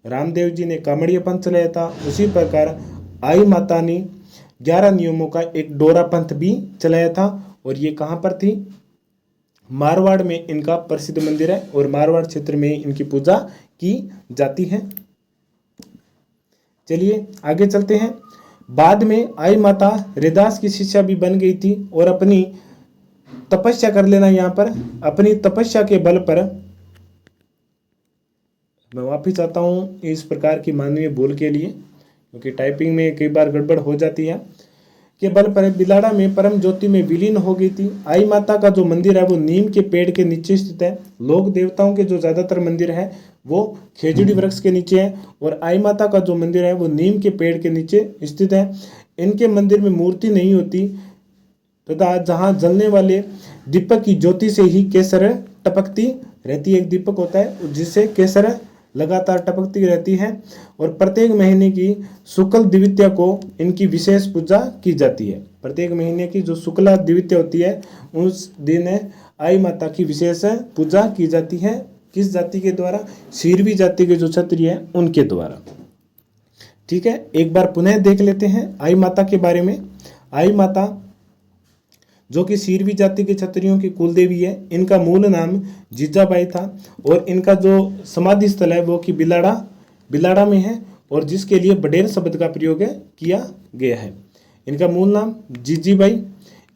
रामदेव जी ने कामड़िया पंथ चलाया था, उसी प्रकार आई माता ने 11 नियमों का एक डोरापंथ भी चलाया था। और ये कहाँ पर थी? मारवाड़ में इनका प्रसिद्ध मंदिर है और मारवाड़ क्षेत्र में इनकी पूजा की जाती है। चलिए आगे चलते हैं। बाद में आई माता रैदास की शिष्या भी बन गई थी और अपनी तपस्या कर लेना, यहाँ पर अपनी तपस्या के बल पर, मैं वापिस आता हूँ इस प्रकार की मानवीय भूल के लिए, क्योंकि टाइपिंग में कई बार गड़बड़ हो जाती है, के बल पर बिलाड़ा में परम ज्योति में विलीन हो गई थी। आई माता का जो मंदिर है वो नीम के पेड़ के नीचे स्थित है। लोक देवताओं के जो ज्यादातर मंदिर है वो खेजड़ी वृक्ष के नीचे है और आई माता का जो मंदिर है वो नीम के पेड़ के नीचे स्थित है। इनके मंदिर में मूर्ति नहीं होती तथा जहाँ जलने वाले दीपक की ज्योति से ही केसर टपकती रहती है। एक दीपक होता है जिससे केसर लगातार टपकती रहती है और प्रत्येक महीने की शुक्ल द्वितीया को इनकी विशेष पूजा की जाती है। प्रत्येक महीने की जो शुक्ला द्वितीया होती है उस दिन आई माता की विशेष पूजा की जाती है। किस जाति के द्वारा? सीरवी जाति के जो क्षत्रिय है उनके द्वारा। ठीक है, एक बार पुनः देख लेते हैं आई माता के बारे में। आई माता जो कि सीरवी जाति के क्षत्रियों की कुलदेवी है, इनका मूल नाम जीजाबाई था और इनका जो समाधि स्थल है वो कि बिलाड़ा में है और जिसके लिए बडेर शब्द का प्रयोग किया गया है। इनका मूल नाम जीजीबाई।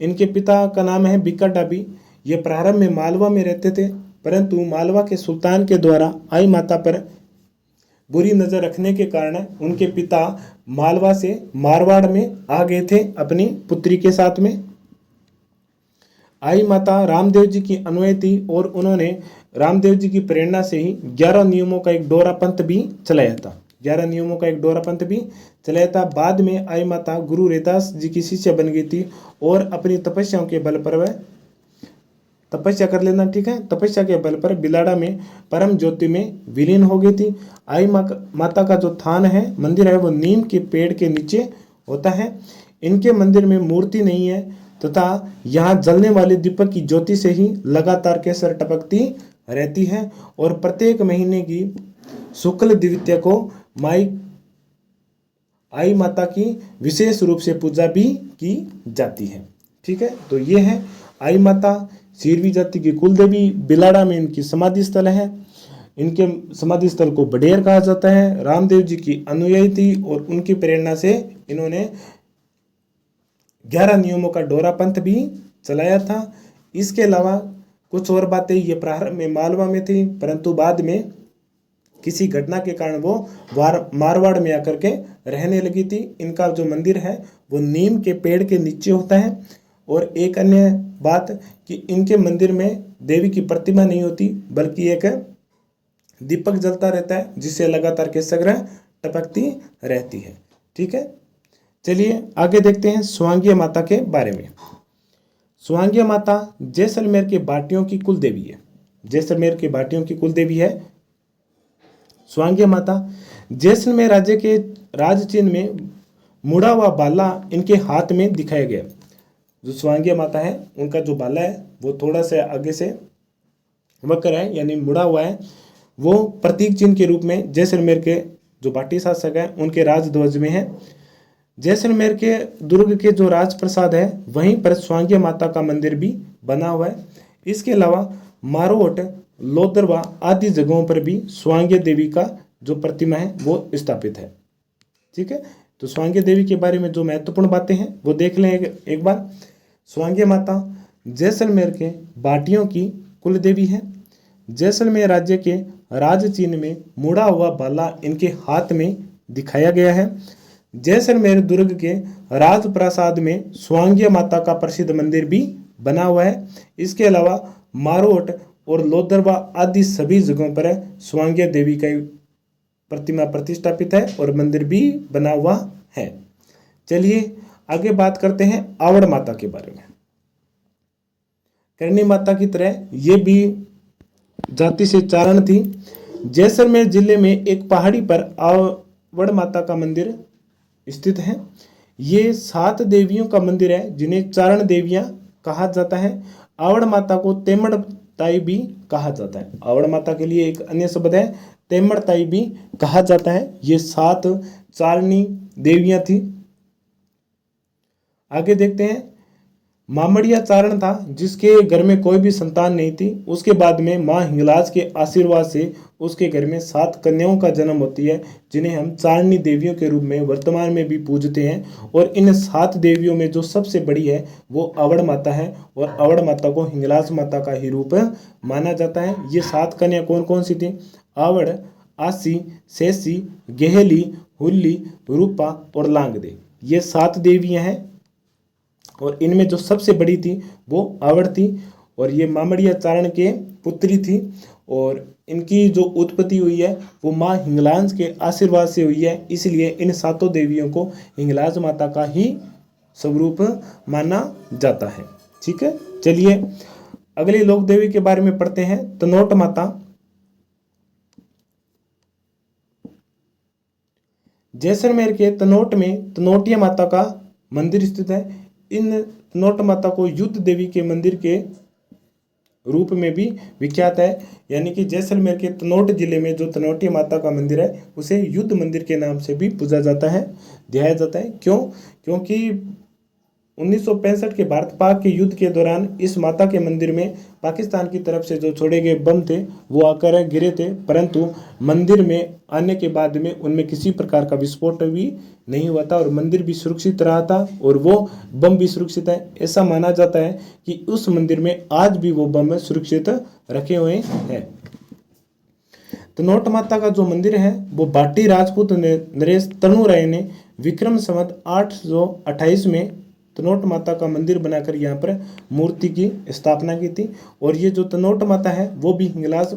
इनके पिता का नाम है बिक्का डाबी। ये प्रारंभ में मालवा में रहते थे परंतु मालवा के सुल्तान के द्वारा आई माता पर बुरी नज़र रखने के कारण उनके पिता मालवा से मारवाड़ में आ गए थे अपनी पुत्री के साथ में। आई माता रामदेव जी की अनुयायी थी और उन्होंने रामदेव जी की प्रेरणा से ही 11 नियमों का एक डोरा पंथ भी चलाया था। 11 नियमों का एक डोरा पंथ भी चलाया था। बाद में आई माता गुरु रैदास जी की शिष्य बन गई थी और अपनी तपस्याओं के बल पर वह तपस्या कर लेना, ठीक है, तपस्या के बल पर बिलाड़ा में परम ज्योति में विलीन हो गई थी। आई माता का जो थान है, मंदिर है, वो नीम के पेड़ के नीचे होता है। इनके मंदिर में मूर्ति नहीं है तथा यहाँ जलने वाले दीपक की ज्योति से ही लगातार केसर टपकती रहती है और प्रत्येक महीने की शुक्ल द्वितीया को आई माता की विशेष रूप से पूजा भी की जाती है, ठीक है। तो ये है आई माता, सिरवी जाति की कुल देवी। बिलाड़ा में इनकी समाधि स्थल है। इनके समाधि स्थल को बडेर कहा जाता है। रामदेव जी की अनुयायी थी और उनकी प्रेरणा से इन्होंने 11 नियमों का डोरा पंथ भी चलाया था। इसके अलावा कुछ और बातें ये प्रारंभ में मालवा में थी, परंतु बाद में किसी घटना के कारण वो मारवाड़ में आकर के रहने लगी थी। इनका जो मंदिर है वो नीम के पेड़ के नीचे होता है। और एक अन्य बात कि इनके मंदिर में देवी की प्रतिमा नहीं होती, बल्कि एक दीपक जलता रहता है जिससे लगातार केसर टपकती रहती है, ठीक है। चलिए आगे देखते हैं स्वांगिया माता के बारे में। स्वांगिया माता जैसलमेर के भाटियों की कुल देवी है। जैसलमेर के भाटियों की कुल देवी है स्वांगिया माता। जैसलमेर राज्य के राज चिन्ह में मुड़ा हुआ बाला इनके हाथ में दिखाया गया। जो स्वांगिया माता है उनका जो बाला है वो थोड़ा सा आगे से वक्र है, यानी मुड़ा हुआ है। वो प्रतीक चिन्ह के रूप में जैसलमेर के जो भाटी शासक है उनके राजध्वज में है। जैसलमेर के दुर्ग के जो राजप्रसाद है वहीं पर स्वांगिया माता का मंदिर भी बना हुआ है। इसके अलावा मारोट, लोदरवा आदि जगहों पर भी स्वांगिया देवी का जो प्रतिमा है वो स्थापित है, ठीक है। तो स्वांगिया देवी के बारे में जो महत्वपूर्ण बातें हैं वो देख लें एक बार। स्वांगिया माता जैसलमेर के भाटियों की कुल देवी है। जैसलमेर राज्य के राज चिन्ह में मुड़ा हुआ बाला इनके हाथ में दिखाया गया है। जैसलमेर दुर्ग के राजप्रासाद में स्वांगिया माता का प्रसिद्ध मंदिर भी बना हुआ है। इसके अलावा मारोट और लोदरवा आदि सभी जगहों पर स्वांगिया देवी का प्रतिमा प्रतिष्ठापित है और मंदिर भी बना हुआ है। चलिए आगे बात करते हैं आवड़ माता के बारे में। करणी माता की तरह ये भी जाति से चारण थी। जैसलमेर जिले में एक पहाड़ी पर आवड़ माता का मंदिर स्थित है। ये 7 देवियों का मंदिर है जिन्हें चारण देवियां कहा जाता है। आवड़ माता को तेमड़ ताई भी कहा जाता है। आवड़ माता के लिए एक अन्य शब्द है तेमड़ ताई भी कहा जाता है। ये 7 चारणी देवियां थी। आगे देखते हैं मामड़िया चारण था जिसके घर में कोई भी संतान नहीं थी। उसके बाद में माँ हिंगलाज के आशीर्वाद से उसके घर में 7 कन्याओं का जन्म होती है जिन्हें हम चारणी देवियों के रूप में वर्तमान में भी पूजते हैं। और इन 7 देवियों में जो सबसे बड़ी है वो आवड़ माता है और आवड़ माता को हिंगलाज माता का ही रूप माना जाता है। ये 7 कन्या कौन कौन सी थी? आवड़, आसी, शेषी, गेहली, हुल्ली, रूपा और लांगदे। ये 7 देवियां हैं और इनमें जो सबसे बड़ी थी वो आवड़ थी और ये मामड़िया चारण के पुत्री थी। और इनकी जो उत्पत्ति हुई है वो माँ हिंगलाज के आशीर्वाद से हुई है, इसलिए इन 7 देवियों को हिंगलाज माता का ही स्वरूप माना जाता है, ठीक है। चलिए अगली लोक देवी के बारे में पढ़ते हैं। तनोट माता। जैसलमेर के तनोट में तनोटिया माता का मंदिर स्थित है। इन तनोट माता को युद्ध देवी के मंदिर के रूप में भी विख्यात है, यानी कि जैसलमेर के तनोट जिले में जो तनोटिया माता का मंदिर है उसे युद्ध मंदिर के नाम से भी पूजा जाता है, ध्याया जाता है। क्यों? क्योंकि 1965 के भारत पाक के युद्ध के दौरान इस माता के मंदिर में पाकिस्तान की तरफ से जो छोड़े गए बम थे वो आकर गिरे थे, परंतु मंदिर में आने के बाद में उनमें किसी प्रकार का विस्फोट भी नहीं हुआ था और मंदिर भी सुरक्षित रहा था और वो बम भी सुरक्षित है। ऐसा माना जाता है कि उस मंदिर में आज भी वो बम सुरक्षित रखे हुए हैं। तनोट माता का जो मंदिर है वो भाटी राजपूत नरेश तनुराय ने विक्रम संवत 828 में तनोट माता का मंदिर बनाकर यहाँ पर मूर्ति की स्थापना की थी। और ये जो तनोट माता है वो भी हिंगलाज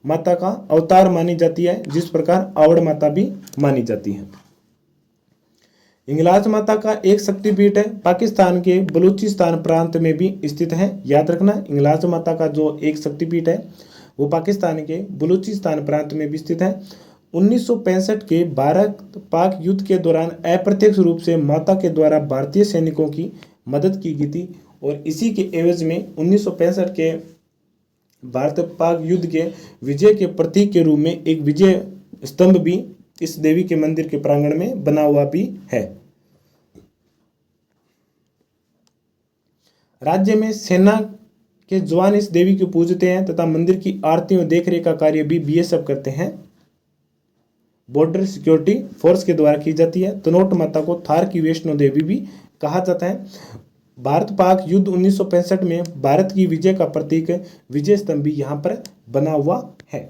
माता का अवतार मानी जाती है, जिस प्रकार आवड़ माता भी मानी जाती है। हिंगलाज माता का एक शक्तिपीठ है, पाकिस्तान के बलूचिस्तान प्रांत में भी स्थित है। याद रखना, हिंगलाज माता का जो एक शक्तिपीठ है वो पाकिस्तान के बलूचिस्तान प्रांत में भी स्थित है। 1965 के भारत पाक युद्ध के दौरान अप्रत्यक्ष रूप से माता के द्वारा भारतीय सैनिकों की मदद की गई थी और इसी के एवज में 1965 के भारत पाक युद्ध के विजय के प्रतीक के रूप में एक विजय स्तंभ भी इस देवी के मंदिर के प्रांगण में बना हुआ भी है। राज्य में सेना के जवान इस देवी को पूजते हैं तथा मंदिर की आरती और देखरेख का कार्य भी बीएसएफ करते हैं, बॉर्डर सिक्योरिटी फोर्स के द्वारा की जाती है। तनोट माता को थार की वैष्णो देवी भी कहा जाता है। भारत पाक युद्ध 1965 में भारत की विजय का प्रतीक विजय स्तंभ भी यहाँ पर बना हुआ है।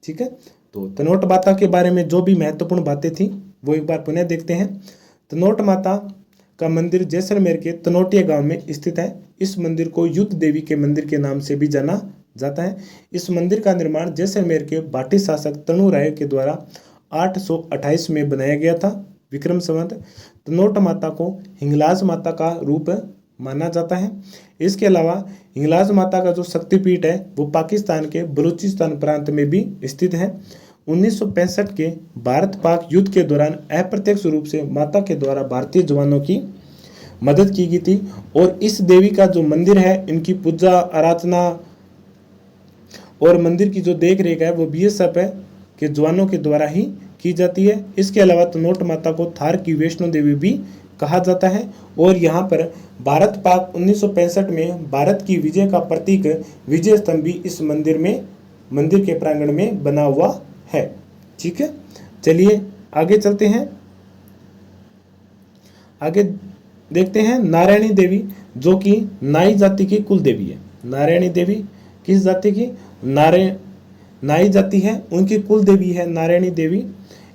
ठीक है, तो तनोट माता के बारे में जो भी महत्वपूर्ण बातें थी वो एक बार पुनः देखते हैं। तनोट माता का मंदिर जैसलमेर के तनोटिया गांव में स्थित है। इस मंदिर को युद्ध देवी के मंदिर के नाम से भी जाना जाता है। इस मंदिर का निर्माण जैसलमेर के भाटी शासक तनु राय के द्वारा 828 में बनाया गया था विक्रम संवत। तनोट माता को हिंगलाज माता का रूप माना जाता है। इसके अलावा हिंगलाज माता का जो शक्तिपीठ है वो पाकिस्तान के बलूचिस्तान प्रांत में भी स्थित है। 1965 के भारत पाक युद्ध के दौरान अप्रत्यक्ष रूप से माता के द्वारा भारतीय जवानों की मदद की गई थी और इस देवी का जो मंदिर है इनकी पूजा आराधना और मंदिर की जो देख रेख है वो बीएसएफ के जवानों के द्वारा ही की जाती है। इसके अलावा तनोट माता को थार की वैष्णो देवी भी कहा जाता है और यहाँ पर भारत पाक 1965 में भारत की विजय का प्रतीक विजय स्तंभ भी इस मंदिर के प्रांगण में बना हुआ है। ठीक है, चलिए आगे चलते हैं। आगे देखते हैं नारायणी देवी, जो कि नाई जाति की कुल देवी है। नारायणी देवी किस जाति की? नाई जाति है, उनकी कुल देवी है नारायणी देवी।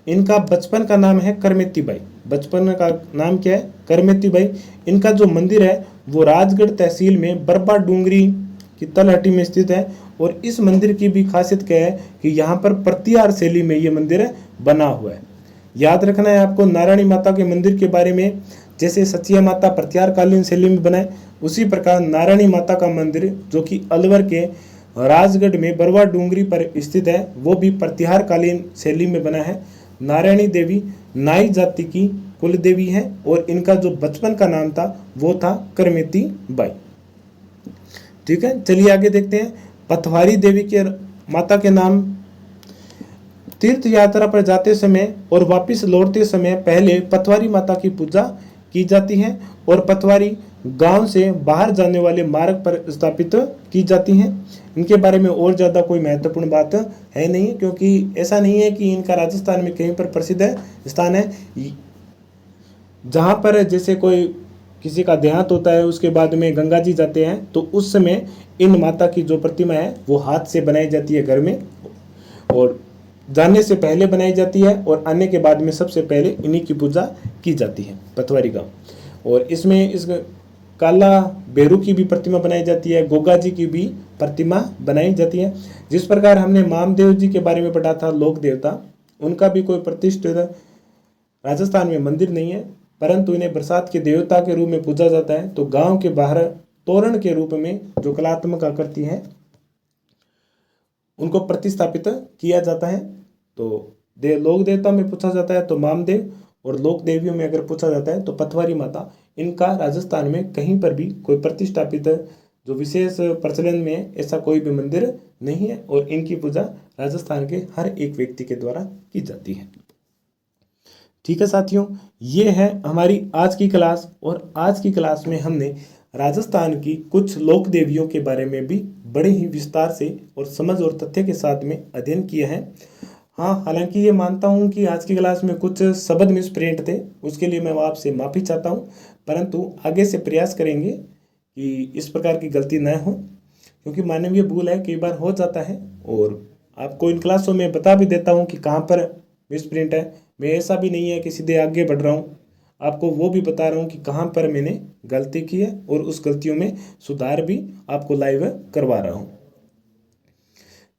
इनका बचपन का नाम है करमेती बाई। बचपन का नाम क्या है? करमेती बाई। इनका जो मंदिर है वो राजगढ़ तहसील में बरबा डूंगरी की तलहटी में स्थित है और इस मंदिर की भी खासियत क्या है कि यहाँ पर प्रत्यार शैली में ये मंदिर बना हुआ है। याद रखना है आपको नारायणी माता के मंदिर के बारे में, जैसे सचिया माता प्रत्यार कालीन शैली में बना है, उसी प्रकार नारायणी माता का मंदिर जो कि अलवर के राजगढ़ में बरवा डूंगरी पर स्थित है वो भी प्रत्यार कालीन शैली में बना है। नारायणी देवी नाई जाति की कुल देवी है और इनका जो बचपन का नाम था वो था करमेती बाई। ठीक है, चलिए आगे देखते हैं। पथवारी देवी के माता के नाम तीर्थ यात्रा पर जाते समय और वापस लौटते समय पहले पथवारी माता की पूजा की जाती है और पथवारी गांव से बाहर जाने वाले मार्ग पर स्थापित की जाती हैं। इनके बारे में और ज़्यादा कोई महत्वपूर्ण बात है नहीं, क्योंकि ऐसा नहीं है कि इनका राजस्थान में कहीं पर प्रसिद्ध स्थान है। जहाँ पर जैसे कोई किसी का देहांत होता है उसके बाद में गंगा जी जाते हैं तो उस समय इन माता की जो प्रतिमा है वो हाथ से बनाई जाती है घर में, और जाने से पहले बनाई जाती है और आने के बाद में सबसे पहले इन्हीं की पूजा की जाती है पथवारी गांव। और इसमें इस काला बेरू की भी प्रतिमा बनाई जाती है, गोगा जी की भी प्रतिमा बनाई जाती है। जिस प्रकार हमने मामदेव जी के बारे में पढ़ा था, लोक देवता, उनका भी कोई प्रतिष्ठित राजस्थान में मंदिर नहीं है, परंतु इन्हें बरसात के देवता के रूप में पूजा जाता है। तो गांव के बाहर तोरण के रूप में जो कलात्मक आकृति है उनको प्रतिस्थापित किया जाता है। तो लोक देवता में पूछा जाता है तो मामदेव, और लोक देवियों में अगर पूछा जाता है तो पथवारी माता। इनका राजस्थान में कहीं पर भी कोई प्रतिष्ठापित जो विशेष प्रचलन में ऐसा कोई भी मंदिर नहीं है और इनकी पूजा राजस्थान के हर एक व्यक्ति के द्वारा की जाती है। ठीक है साथियों, ये है हमारी आज की क्लास। और आज की क्लास में हमने राजस्थान की कुछ लोक देवियों के बारे में भी बड़े ही विस्तार से और समझ और तथ्य के साथ में अध्ययन किया है। हाँ, हालांकि ये मानता हूँ कि आज की क्लास में कुछ शब्द मिसप्रिंट थे, उसके लिए मैं आपसे माफ़ी चाहता हूँ, परंतु आगे से प्रयास करेंगे कि इस प्रकार की गलती न हो, क्योंकि मानवीय भूल है, कई बार हो जाता है। और आपको इन क्लासों में बता भी देता हूँ कि कहाँ पर मिसप्रिंट है। मैं ऐसा भी नहीं है कि सीधे आगे बढ़ रहा हूँ, आपको वो भी बता रहा हूँ कि कहाँ पर मैंने गलती की है और उस गलतियों में सुधार भी आपको लाइव करवा रहा हूँ।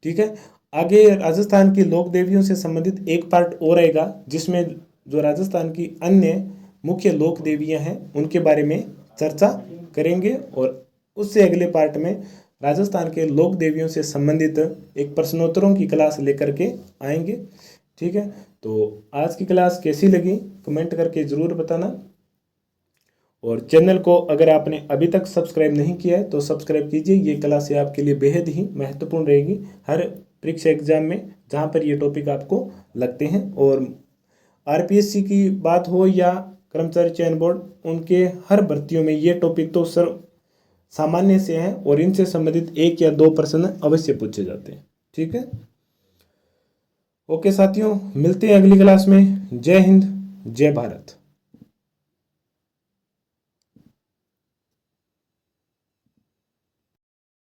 ठीक है, आगे राजस्थान की लोक देवियों से संबंधित एक पार्ट और आएगा, जिसमें जो राजस्थान की अन्य मुख्य लोक देवियाँ हैं उनके बारे में चर्चा करेंगे। और उससे अगले पार्ट में राजस्थान के लोक देवियों से संबंधित एक प्रश्नोत्तरों की क्लास लेकर के आएंगे। ठीक है, तो आज की क्लास कैसी लगी कमेंट करके ज़रूर बताना। और चैनल को अगर आपने अभी तक सब्सक्राइब नहीं किया है तो सब्सक्राइब कीजिए, ये क्लास आपके लिए बेहद ही महत्वपूर्ण रहेगी हर परीक्षा एग्जाम में जहाँ पर ये टॉपिक आपको लगते हैं। और आरपीएससी की बात हो या कर्मचारी चयन बोर्ड, उनके हर भर्तियों में ये टॉपिक तो सर्व सामान्य से हैं और इनसे संबंधित 1 या 2 प्रश्न अवश्य पूछे जाते हैं। ठीक है, ओके साथियों, मिलते हैं अगली क्लास में। जय हिंद, जय भारत।